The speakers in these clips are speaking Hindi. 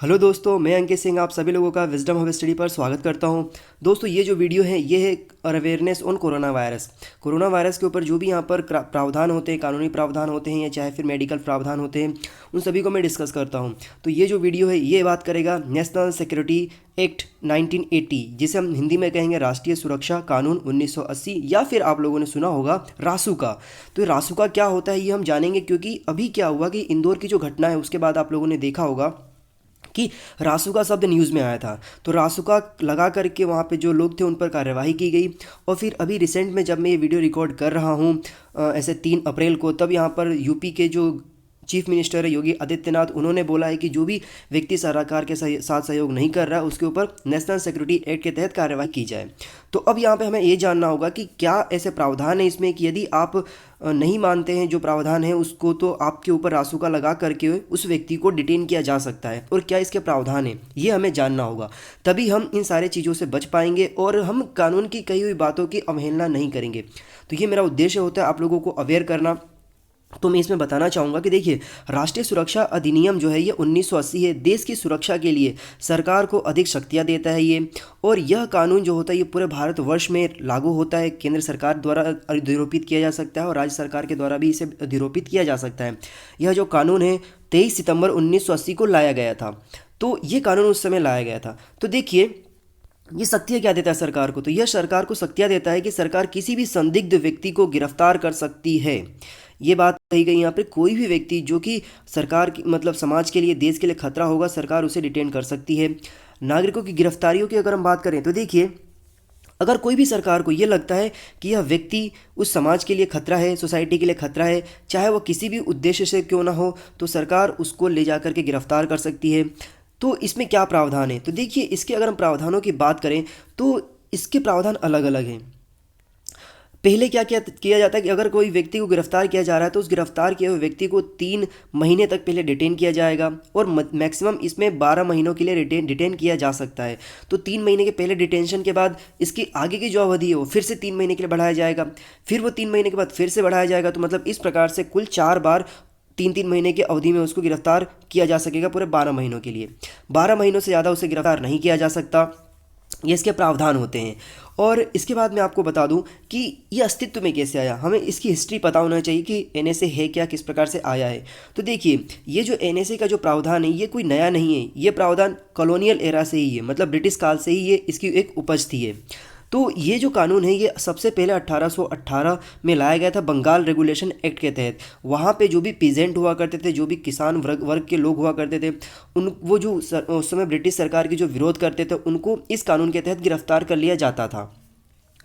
हेलो दोस्तों, मैं अंकित सिंह आप सभी लोगों का विजडम हब स्टडी पर स्वागत करता हूं। दोस्तों, ये जो वीडियो है ये है awareness on corona virus. Corona virus के ऊपर जो भी यहाँ पर प्रावधान होते हैं, कानूनी प्रावधान होते हैं या चाहे फिर मेडिकल प्रावधान होते हैं, उन सभी को मैं डिस्कस करता हूं। तो ये जो वीडियो है ये बात करेगा नेशनल सिक्योरिटी एक्ट 1980, जिसे हम हिंदी में कहेंगे राष्ट्रीय सुरक्षा कानून 1980, या फिर आप लोगों ने सुना होगा रासुका। तो ये रासुका क्या होता है ये हम जानेंगे, क्योंकि अभी क्या हुआ कि इंदौर की जो घटना है उसके बाद आप लोगों ने देखा होगा कि रासुका शब्द न्यूज़ में आया था। तो रासुका लगा करके वहाँ पे जो लोग थे उन पर कार्यवाही की गई। और फिर अभी रिसेंट में जब मैं ये वीडियो रिकॉर्ड कर रहा हूँ ऐसे 3 अप्रैल को, तब यहाँ पर यूपी के जो चीफ मिनिस्टर है योगी आदित्यनाथ, उन्होंने बोला है कि जो भी व्यक्ति सरकार के साथ सहयोग नहीं कर रहा है उसके ऊपर नेशनल सिक्योरिटी एक्ट के तहत कार्रवाई की जाए। तो अब यहाँ पे हमें ये जानना होगा कि क्या ऐसे प्रावधान है इसमें कि यदि आप नहीं मानते हैं जो प्रावधान है उसको, तो आपके ऊपर रासुका लगा करके उस व्यक्ति को डिटेन किया जा सकता है, और क्या इसके प्रावधान है ये हमें जानना होगा। तभी हम इन सारे चीज़ों से बच पाएंगे और हम कानून की कही हुई बातों की अवहेलना नहीं करेंगे। तो ये मेरा उद्देश्य होता है आप लोगों को अवेयर करना। तो मैं इसमें बताना चाहूँगा कि देखिए, राष्ट्रीय सुरक्षा अधिनियम जो है ये 1980 है। देश की सुरक्षा के लिए सरकार को अधिक शक्तियाँ देता है ये, और यह कानून जो होता है ये पूरे भारतवर्ष में लागू होता है। केंद्र सरकार द्वारा अधिरोपित किया जा सकता है और राज्य सरकार के द्वारा भी इसे अधिरोपित किया जा सकता है। यह जो कानून है 23 सितंबर 1980 को लाया गया था। तो ये कानून उस समय लाया गया था। तो देखिए, ये शक्तियाँ क्या देता है सरकार को, तो यह सरकार को शक्तियाँ देता है कि सरकार किसी भी संदिग्ध व्यक्ति को गिरफ्तार कर सकती है। ये बात कही गई यहाँ पे, कोई भी व्यक्ति जो कि सरकार की मतलब समाज के लिए, देश के लिए खतरा होगा, सरकार उसे डिटेन कर सकती है। नागरिकों की गिरफ्तारियों की अगर हम बात करें तो देखिए, अगर कोई भी सरकार को ये लगता है कि यह व्यक्ति उस समाज के लिए खतरा है, सोसाइटी के लिए खतरा है, चाहे वो किसी भी उद्देश्य से क्यों ना हो, तो सरकार उसको ले जा कर के गिरफ्तार कर सकती है। तो इसमें क्या प्रावधान है, तो देखिए इसके अगर हम प्रावधानों की बात करें तो इसके प्रावधान अलग अलग हैं। पहले क्या किया किया जाता है कि अगर कोई व्यक्ति को गिरफ्तार किया जा रहा है तो उस गिरफ्तार किए हुए व्यक्ति को 3 महीने तक पहले डिटेन किया जाएगा, और मैक्सिमम इसमें 12 महीनों के लिए डिटेन किया जा सकता है। तो 3 महीने के पहले डिटेंशन के बाद इसकी आगे की जो अवधि है वो फिर से 3 महीने के लिए बढ़ाया जाएगा, फिर वो 3 महीने के बाद फिर से बढ़ाया जाएगा। तो मतलब इस प्रकार से कुल 4 बार 3-3 महीने की अवधि में उसको गिरफ्तार किया जा सकेगा पूरे 12 महीनों के लिए। 12 महीनों से ज़्यादा उसे गिरफ्तार नहीं किया जा सकता। ये इसके प्रावधान होते हैं। और इसके बाद मैं आपको बता दूं कि ये अस्तित्व में कैसे आया, हमें इसकी हिस्ट्री पता होना चाहिए कि एनएसए है क्या, किस प्रकार से आया है। तो देखिए, ये जो एनएसए का जो प्रावधान है ये कोई नया नहीं है, ये प्रावधान कॉलोनियल एरा से ही है, मतलब ब्रिटिश काल से ही ये इसकी एक उपज थी है। तो ये जो कानून है ये सबसे पहले 1818 में लाया गया था बंगाल रेगुलेशन एक्ट के तहत। वहाँ पे जो भी पीजेंट हुआ करते थे, जो भी किसान वर्ग के लोग हुआ करते थे, उन वो जो उस समय ब्रिटिश सरकार की जो विरोध करते थे उनको इस कानून के तहत गिरफ्तार कर लिया जाता था।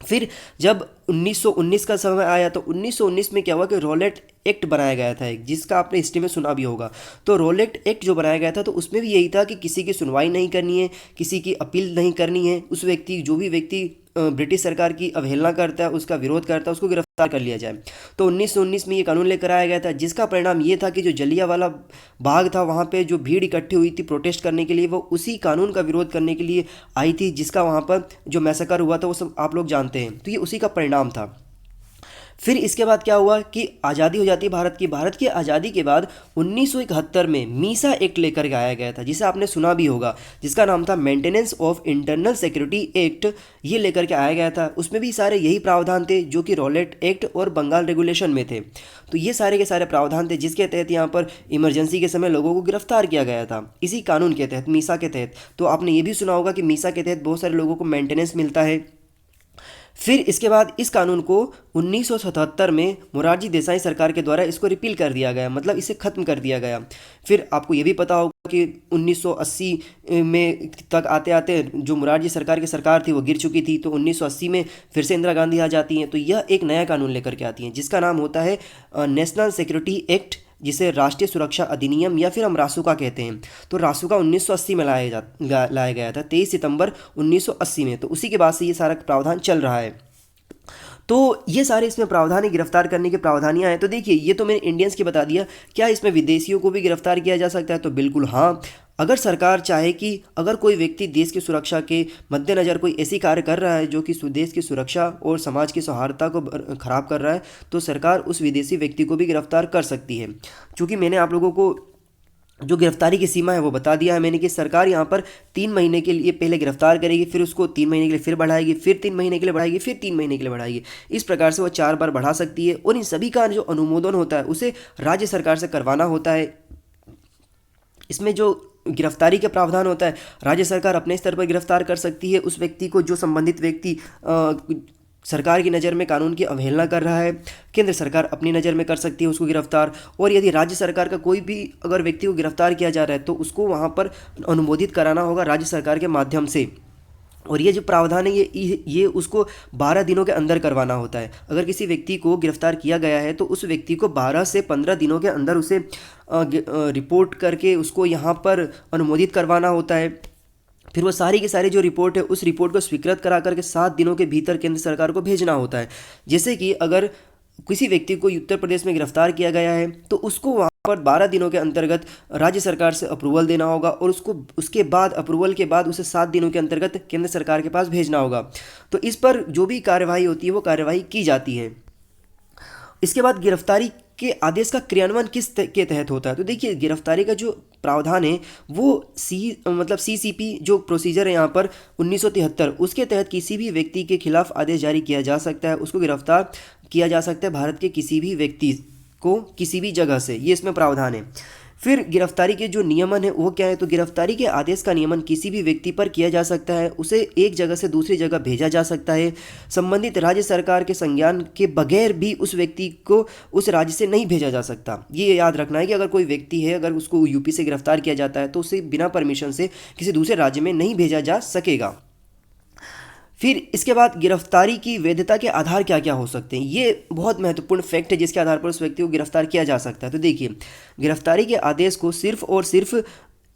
फिर जब 1919 का समय आया तो 1919 में क्या हुआ कि रॉलेट एक्ट बनाया गया था एक, जिसका आपने हिस्ट्री में सुना भी होगा। तो रॉलेट एक्ट जो बनाया गया था तो उसमें भी यही था कि किसी की सुनवाई नहीं करनी है, किसी की अपील नहीं करनी है, उस व्यक्ति जो भी व्यक्ति ब्रिटिश सरकार की अवहेलना करता है, उसका विरोध करता है, उसको गिरफ्तार कर लिया जाए। तो 1919 में ये कानून लेकर आया गया था, जिसका परिणाम ये था कि जो जलियांवाला बाग था वहाँ पे जो भीड़ इकट्ठी हुई थी प्रोटेस्ट करने के लिए, वो उसी कानून का विरोध करने के लिए आई थी, जिसका वहाँ पर जो मैसेकर हुआ था वो सब आप लोग जानते हैं। तो ये उसी का परिणाम था। फिर इसके बाद क्या हुआ कि आज़ादी हो जाती है भारत की। भारत की आज़ादी के बाद 1971 में मीसा एक्ट लेकर के आया गया था, जिसे आपने सुना भी होगा, जिसका नाम था maintenance of internal security act. ये लेकर के आया गया था। उसमें भी सारे यही प्रावधान थे जो कि रॉलेट एक्ट और बंगाल रेगुलेशन में थे। तो ये सारे के सारे प्रावधान थे जिसके तहत यहाँ पर इमरजेंसी के समय लोगों को गिरफ्तार किया गया था, इसी कानून के तहत, मीसा के तहत। तो आपने ये भी सुना होगा कि मीसा के तहत बहुत सारे लोगों को मेंटेनेंस मिलता है। फिर इसके बाद इस कानून को 1977 में मोरारजी देसाई सरकार के द्वारा इसको रिपील कर दिया गया, मतलब इसे ख़त्म कर दिया गया। फिर आपको ये भी पता होगा कि 1980 में तक आते आते जो मोरारजी सरकार की सरकार थी वो गिर चुकी थी। तो 1980 में फिर से इंदिरा गांधी आ जाती हैं, तो यह एक नया कानून लेकर के आती हैं जिसका नाम होता है नेशनल सिक्योरिटी एक्ट, जिसे राष्ट्रीय सुरक्षा अधिनियम या फिर हम रासुका कहते हैं। तो रासुका 1980 में लाया गया था, 23 सितंबर 1980 में। तो उसी के बाद से ये सारा प्रावधान चल रहा है। तो ये सारे इसमें प्रावधान है, गिरफ्तार करने के प्रावधानियाँ हैं। तो देखिए, ये तो मैंने इंडियंस की बता दिया। क्या इसमें विदेशियों को भी गिरफ्तार किया जा सकता है, तो बिल्कुल हाँ। अगर सरकार चाहे कि अगर कोई व्यक्ति देश की सुरक्षा के मद्देनज़र कोई ऐसी कार्य कर रहा है जो कि देश की सुरक्षा और समाज की सौहार्दता को खराब कर रहा है, तो सरकार उस विदेशी व्यक्ति को भी गिरफ्तार कर सकती है। चूँकि मैंने आप लोगों को जो गिरफ्तारी की सीमा है वो बता दिया है मैंने कि सरकार यहाँ पर 3 महीने के लिए पहले गिरफ्तार करेगी, फिर उसको 3 महीने के लिए फिर बढ़ाएगी, फिर 3 महीने के लिए बढ़ाएगी, फिर 3 महीने के लिए बढ़ाएगी। इस प्रकार से वो 4 बार बढ़ा सकती है और इन सभी का जो अनुमोदन होता है उसे राज्य सरकार से करवाना होता है। इसमें जो गिरफ्तारी का प्रावधान होता है, राज्य सरकार अपने स्तर पर गिरफ्तार कर सकती है उस व्यक्ति को जो संबंधित व्यक्ति सरकार की नज़र में कानून की अवहेलना कर रहा है। केंद्र सरकार अपनी नज़र में कर सकती है उसको गिरफ्तार, और यदि राज्य सरकार का कोई भी अगर व्यक्ति को गिरफ्तार किया जा रहा है तो उसको वहाँ पर अनुमोदित कराना होगा राज्य सरकार के माध्यम से। और ये जो प्रावधान है ये उसको 12 दिनों के अंदर करवाना होता है। अगर किसी व्यक्ति को गिरफ्तार किया गया है तो उस व्यक्ति को 12 से 15 दिनों के अंदर उसे रिपोर्ट करके उसको यहाँ पर अनुमोदित करवाना होता है। फिर वो सारी की सारी जो रिपोर्ट है उस रिपोर्ट को स्वीकृत करा करके 7 दिनों के भीतर केंद्र सरकार को भेजना होता है। जैसे कि अगर किसी व्यक्ति को उत्तर प्रदेश में गिरफ्तार किया गया है तो उसको वहाँ पर 12 दिनों के अंतर्गत राज्य सरकार से अप्रूवल देना होगा और उसको उसके बाद अप्रूवल के बाद उसे 7 दिनों के अंतर्गत केंद्र सरकार के पास भेजना होगा। तो इस पर जो भी कार्यवाही होती है वो कार्यवाही की जाती है। इसके बाद गिरफ्तारी के आदेश का क्रियान्वयन के तहत होता है। तो देखिए गिरफ्तारी का जो प्रावधान है वो सीसीपी जो प्रोसीजर है यहाँ पर 1973 उसके तहत किसी भी व्यक्ति के खिलाफ आदेश जारी किया जा सकता है, उसको गिरफ्तार किया जा सकता है भारत के किसी भी व्यक्ति को किसी भी जगह से, ये इसमें प्रावधान है। फिर गिरफ्तारी के जो नियमन है वो क्या है, तो गिरफ्तारी के आदेश का नियमन किसी भी व्यक्ति पर किया जा सकता है, उसे एक जगह से दूसरी जगह भेजा जा सकता है, संबंधित राज्य सरकार के संज्ञान के बगैर भी उस व्यक्ति को उस राज्य से नहीं भेजा जा सकता। ये याद रखना है कि अगर कोई व्यक्ति है, अगर उसको यूपी से गिरफ्तार किया जाता है तो उसे बिना परमिशन से किसी दूसरे राज्य में नहीं भेजा जा सकेगा। फिर इसके बाद गिरफ्तारी की वैधता के आधार क्या क्या हो सकते हैं, ये बहुत महत्वपूर्ण फैक्ट है जिसके आधार पर उस व्यक्ति को गिरफ्तार किया जा सकता है। तो देखिए गिरफ्तारी के आदेश को सिर्फ और सिर्फ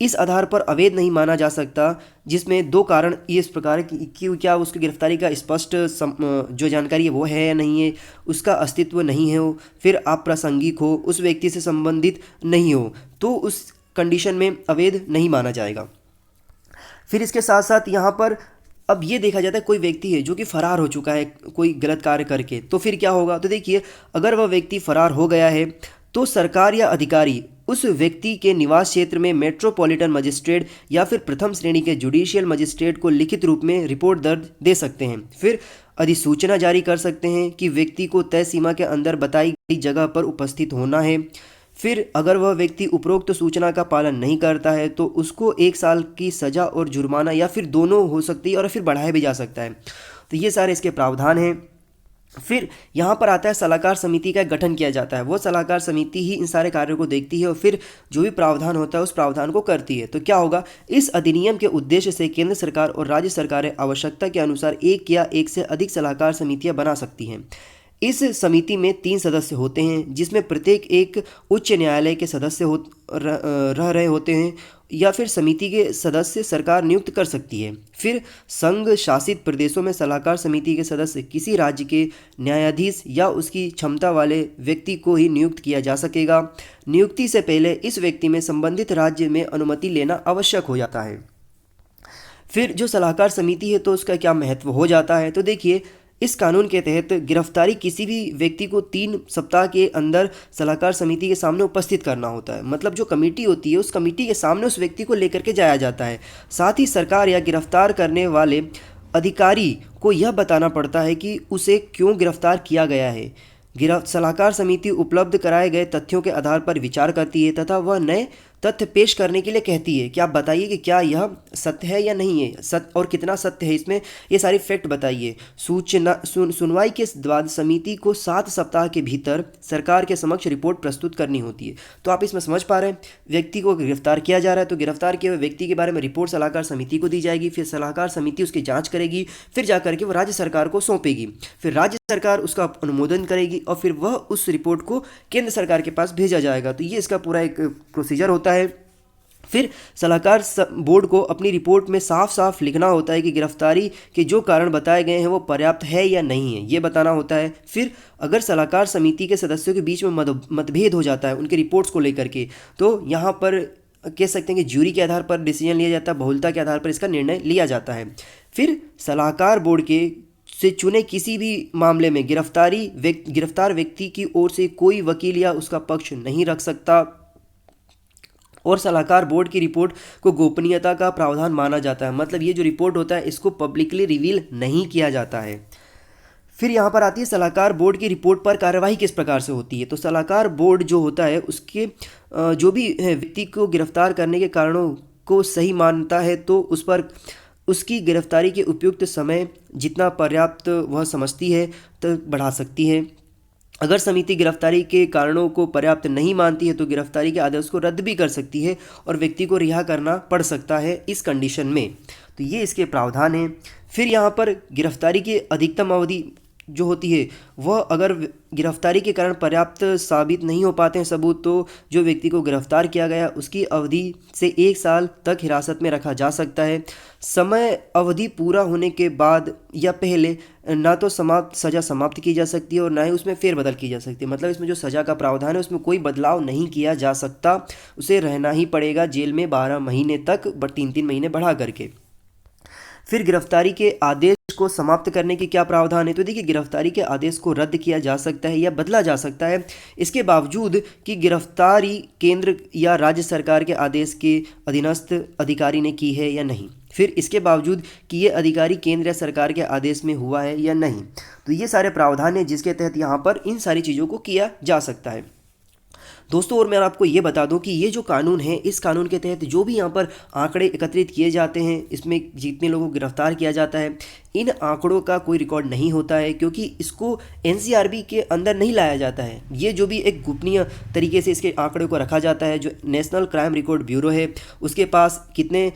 इस आधार पर अवैध नहीं माना जा सकता जिसमें 2 कारण ये इस प्रकार कि क्या उसकी गिरफ्तारी का स्पष्ट जो जानकारी है वो है या नहीं है, उसका अस्तित्व नहीं है, हो फिर अप्रासंगिक हो, उस व्यक्ति से संबंधित नहीं हो, तो उस कंडीशन में अवैध नहीं माना जाएगा। फिर इसके साथ साथ यहाँ पर अब ये देखा जाता है कोई व्यक्ति है जो कि फरार हो चुका है कोई गलत कार्य करके, तो फिर क्या होगा, तो देखिए अगर वह व्यक्ति फरार हो गया है तो सरकार या अधिकारी उस व्यक्ति के निवास क्षेत्र में मेट्रोपॉलिटन मजिस्ट्रेट या फिर प्रथम श्रेणी के जुडिशियल मजिस्ट्रेट को लिखित रूप में रिपोर्ट दर्ज दे सकते हैं। फिर अधिसूचना जारी कर सकते हैं कि व्यक्ति को तय सीमा के अंदर बताई गई जगह पर उपस्थित होना है। फिर अगर वह व्यक्ति उपरोक्त सूचना का पालन नहीं करता है तो उसको 1 साल की सज़ा और जुर्माना या फिर दोनों हो सकती है और फिर बढ़ाया भी जा सकता है। तो ये सारे इसके प्रावधान हैं। फिर यहाँ पर आता है सलाहकार समिति का गठन किया जाता है, वो सलाहकार समिति ही इन सारे कार्यों को देखती है और फिर जो भी प्रावधान होता है उस प्रावधान को करती है। तो क्या होगा, इस अधिनियम के उद्देश्य से केंद्र सरकार और राज्य सरकारें आवश्यकता के अनुसार एक या एक से अधिक सलाहकार समितियाँ बना सकती हैं। इस समिति में 3 सदस्य होते हैं जिसमें प्रत्येक एक उच्च न्यायालय के सदस्य रह रहे होते हैं या फिर समिति के सदस्य सरकार नियुक्त कर सकती है। फिर संघ शासित प्रदेशों में सलाहकार समिति के सदस्य किसी राज्य के न्यायाधीश या उसकी क्षमता वाले व्यक्ति को ही नियुक्त किया जा सकेगा। नियुक्ति से पहले इस व्यक्ति में संबंधित राज्य में अनुमति लेना आवश्यक हो जाता है। फिर जो सलाहकार समिति है तो उसका क्या महत्व हो जाता है, तो देखिए इस कानून के तहत गिरफ्तारी किसी भी व्यक्ति को 3 सप्ताह के अंदर सलाहकार समिति के सामने उपस्थित करना होता है। मतलब जो कमेटी होती है उस कमेटी के सामने उस व्यक्ति को लेकर के जाया जाता है। साथ ही सरकार या गिरफ्तार करने वाले अधिकारी को यह बताना पड़ता है कि उसे क्यों गिरफ्तार किया गया है। सलाहकार समिति उपलब्ध कराए गए तथ्यों के आधार पर विचार करती है तथा वह नए तथ्य पेश करने के लिए कहती है कि आप बताइए कि क्या यह सत्य है या नहीं है, सत्य और कितना सत्य है इसमें, ये सारी फैक्ट बताइए। सुनवाई के बाद समिति को 7 सप्ताह के भीतर सरकार के समक्ष रिपोर्ट प्रस्तुत करनी होती है। तो आप इसमें समझ पा रहे हैं, व्यक्ति को गिरफ्तार किया जा रहा है तो गिरफ्तार किए हुए व्यक्ति के बारे में रिपोर्ट सलाहकार समिति को दी जाएगी, फिर सलाहकार समिति उसकी जाँच करेगी, फिर जाकर के वो राज्य सरकार को सौंपेगी, फिर राज्य सरकार उसका अनुमोदन करेगी और फिर वह उस रिपोर्ट को केंद्र सरकार के पास भेजा जाएगा। तो ये इसका पूरा एक प्रोसीजर होता है। फिर सलाहकार बोर्ड को अपनी रिपोर्ट में साफ साफ लिखना होता है कि गिरफ्तारी के जो कारण बताए गए हैं वो पर्याप्त है या नहीं है, ये बताना होता है। फिर अगर सलाहकार समिति के सदस्यों के बीच में मतभेद हो जाता है उनके रिपोर्ट्स को लेकर के, तो यहाँ पर कह सकते हैं कि ज्यूरी के आधार पर डिसीजन लिया जाता है, बहुलता के आधार पर इसका निर्णय लिया जाता है। फिर सलाहकार बोर्ड के से चुने किसी भी मामले में गिरफ्तार व्यक्ति की ओर से कोई वकील या उसका पक्ष नहीं रख सकता और सलाहकार बोर्ड की रिपोर्ट को गोपनीयता का प्रावधान माना जाता है। मतलब ये जो रिपोर्ट होता है इसको पब्लिकली रिवील नहीं किया जाता है। फिर यहाँ पर आती है सलाहकार बोर्ड की रिपोर्ट पर कार्यवाही किस प्रकार से होती है। तो सलाहकार बोर्ड जो होता है उसके जो भी व्यक्ति को गिरफ्तार करने के कारणों को सही मानता है तो उस पर उसकी गिरफ्तारी के उपयुक्त समय जितना पर्याप्त वह समझती है तो बढ़ा सकती है। अगर समिति गिरफ्तारी के कारणों को पर्याप्त नहीं मानती है तो गिरफ्तारी के आदेश को रद्द भी कर सकती है और व्यक्ति को रिहा करना पड़ सकता है इस कंडीशन में। तो ये इसके प्रावधान हैं। फिर यहाँ पर गिरफ्तारी की अधिकतम अवधि जो होती है वह अगर गिरफ्तारी के कारण पर्याप्त साबित नहीं हो पाते हैं सबूत तो जो व्यक्ति को गिरफ्तार किया गया उसकी अवधि से 1 साल तक हिरासत में रखा जा सकता है। समय अवधि पूरा होने के बाद या पहले ना तो सज़ा समाप्त की जा सकती है और ना ही उसमें फेरबदल की जा सकती है। मतलब इसमें जो सज़ा का प्रावधान है उसमें कोई बदलाव नहीं किया जा सकता, उसे रहना ही पड़ेगा जेल में 12 महीने तक 3-3 महीने बढ़ा करके। फिर गिरफ्तारी के आदेश को समाप्त करने की क्या प्रावधान है। तो देखिए गिरफ्तारी के आदेश को रद्द किया जा सकता है या बदला जा सकता है इसके बावजूद कि गिरफ्तारी केंद्र या राज्य सरकार के आदेश के अधीनस्थ अधिकारी ने की है या नहीं। फिर इसके बावजूद कि ये अधिकारी केंद्र या सरकार के आदेश में हुआ है या नहीं। तो ये सारे प्रावधान हैं जिसके तहत यहाँ पर इन सारी चीज़ों को किया जा सकता है। दोस्तों और मैं आपको ये बता दूं कि ये जो कानून है इस कानून के तहत जो भी यहाँ पर आंकड़े एकत्रित किए जाते हैं, इसमें जितने लोगों को गिरफ्तार किया जाता है, इन आंकड़ों का कोई रिकॉर्ड नहीं होता है क्योंकि इसको एनसीआरबी के अंदर नहीं लाया जाता है। ये जो भी एक गोपनीय तरीके से इसके आंकड़े को रखा जाता है। जो नेशनल क्राइम रिकॉर्ड ब्यूरो है उसके पास कितने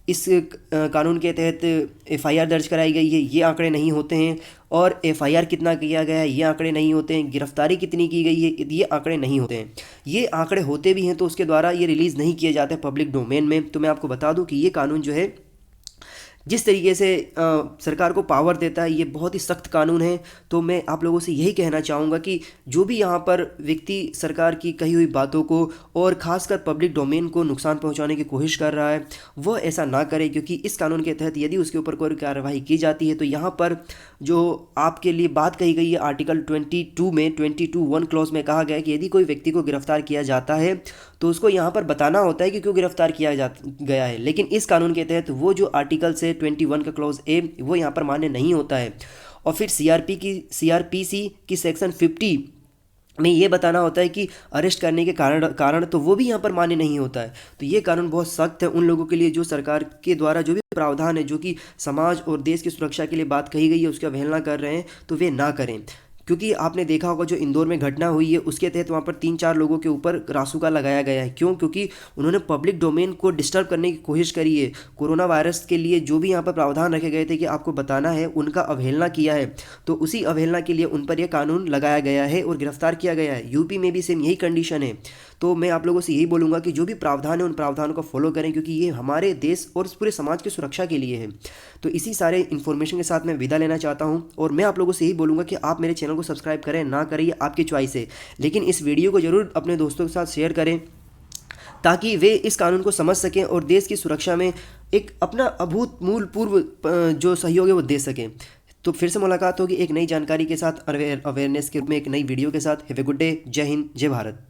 इस कानून के तहत एफआईआर दर्ज कराई गई है ये आंकड़े नहीं होते हैं, और एफआईआर कितना किया गया है ये आंकड़े नहीं होते हैं, गिरफ्तारी कितनी की गई है ये आंकड़े नहीं होते हैं। ये आंकड़े होते भी हैं तो उसके द्वारा ये रिलीज़ नहीं किए जाते पब्लिक डोमेन में। तो मैं आपको बता दूं कि ये कानून जो है जिस तरीके से सरकार को पावर देता है ये बहुत ही सख्त कानून है। तो मैं आप लोगों से यही कहना चाहूँगा कि जो भी यहाँ पर व्यक्ति सरकार की कही हुई बातों को और ख़ासकर पब्लिक डोमेन को नुकसान पहुँचाने की कोशिश कर रहा है वह ऐसा ना करे, क्योंकि इस कानून के तहत यदि उसके ऊपर कोई कार्रवाई की जाती है तो यहाँ पर जो आपके लिए बात कही गई है आर्टिकल 22 में 22(1) क्लॉज में कहा गया है कि यदि कोई व्यक्ति को गिरफ्तार किया जाता है तो उसको यहाँ पर बताना होता है कि क्यों गिरफ्तार किया गया है। लेकिन इस कानून के तहत वो जो आर्टिकल से 21 का क्लॉज ए वो यहाँ पर मान्य नहीं होता है। और फिर सीआरपीसी की सेक्शन 50 में ये बताना होता है कि अरेस्ट करने के कारण तो वो भी यहाँ पर मान्य नहीं होता है। तो ये कानून बहुत सख्त है उन लोगों के लिए जो सरकार के द्वारा जो भी प्रावधान है जो कि समाज और देश की सुरक्षा के लिए बात कही गई है उसकी अवहेलना कर रहे हैं तो वे ना करें। क्योंकि आपने देखा होगा जो इंदौर में घटना हुई है उसके तहत वहाँ पर 3-4 लोगों के ऊपर रासुका लगाया गया है। क्यों? क्योंकि उन्होंने पब्लिक डोमेन को डिस्टर्ब करने की कोशिश करी है। कोरोना वायरस के लिए जो भी यहाँ पर प्रावधान रखे गए थे कि आपको बताना है उनका अवहेलना किया है, तो उसी अवहेलना के लिए उन पर यह कानून लगाया गया है और गिरफ्तार किया गया है। यूपी में भी सेम यही कंडीशन है। तो मैं आप लोगों से यही बोलूँगा कि जो भी प्रावधान है उन प्रावधानों को फॉलो करें क्योंकि ये हमारे देश और पूरे समाज की सुरक्षा के लिए है। तो इसी सारे इन्फॉर्मेशन के साथ मैं विदा लेना चाहता हूँ और मैं आप लोगों से यही बोलूँगा कि आप मेरे चैनल को सब्सक्राइब करें ना करें ये आपकी चॉइस है, लेकिन इस वीडियो को ज़रूर अपने दोस्तों के साथ शेयर करें ताकि वे इस कानून को समझ सकें और देश की सुरक्षा में एक अपना अभूतपूर्व जो सहयोग है वो दे सकें। तो फिर से मुलाकात होगी एक नई जानकारी के साथ, अवेयरनेस के रूप में एक नई वीडियो के साथ। Have a good day. जय हिंद, जय भारत।